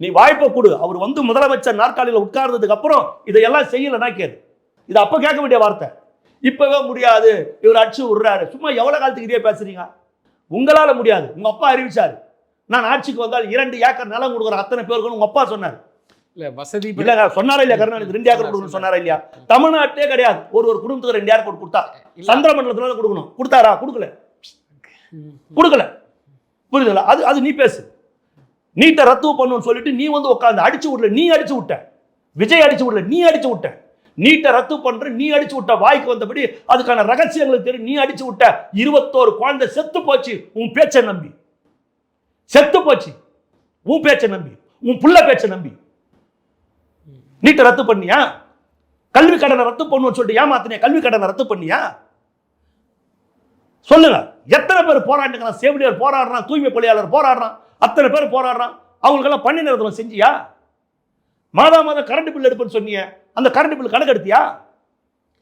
நீ வாய்ப்பை கொடு. அவர் வந்து முதலமைச்சர் நாற்காலியில் உட்கார்ந்ததுக்கு அப்புறம் இதையெல்லாம் செய்யலைன்னா கேது. இது அப்ப கேட்க வேண்டிய வார்த்தை. இப்பவே முடியாது, இவர் அடிச்சு விடுறாரு. சும்மா எவ்வளவு காலத்துக்கு இதே பேசுறீங்க? உங்களால முடியாது. உங்க அப்பா அறிவிச்சாரு, நான் ஆட்சிக்கு வந்தால் 2 ஏக்கர் நிலம் கொடுக்குற அத்தனை பேருக்கு உங்க அப்பா சொன்னார். இல்ல வசதி இல்ல சொன்னாரா இல்லையா? கருணாநிதி 2 ஏக்கர் கொடுக்கணும் சொன்னாரா இல்லையா? தமிழ்நாட்டிலே கிடையாது. ஒரு குடும்பத்துக்கு 2 ஏக்கர் கொடுத்தா சந்திரமண்டலத்துல கொடுக்கணும். கொடுத்தாரா? கொடுக்கல. புரியுதுங்களா? அது நீ பேசு. நீட்டை ரத்து பண்ணுன்னு சொல்லிட்டு நீ வந்து உட்காந்து அடிச்சு விடல, நீ அடிச்சு விட்ட. விஜய் அடிச்சு விடல, நீ அடிச்சு விட்ட. நீட்டை ரத்து பண்ற, நீ அடிச்சு விட்ட. வாய்க்கு வந்தபடி அதுக்கான ரகசியங்களுக்கு தெரியும், நீ அடிச்சு விட்ட. 21 குழந்தை செத்து போச்சு உன் பேச்சை நம்பி. செத்து போச்சு உன் பேச்சை நம்பி, உன் புள்ள பேச்சை நம்பி. நீட்டை ரத்து பண்ணியா? கல்வி கடனை ரத்து பண்ணுன்னு சொல்லிட்டு ஏமாத்தினியா? கல்வி கடனை ரத்து பண்ணியா? சொல்லுங்க. எத்தனை பேர் போராடுறாங்க? செவிலியர் போராடுறான், தூய்மை பணியாளர் போராடுறான், அத்தனை பேர் போராடுறான். அவங்களுக்கெல்லாம் பணி நிறுத்தம் செஞ்சியா? மாதம் கரண்ட் பில் எடுப்புன்னு சொன்னீங்க, அந்த கரண்ட் பில் கணக்கு எடுத்தியா?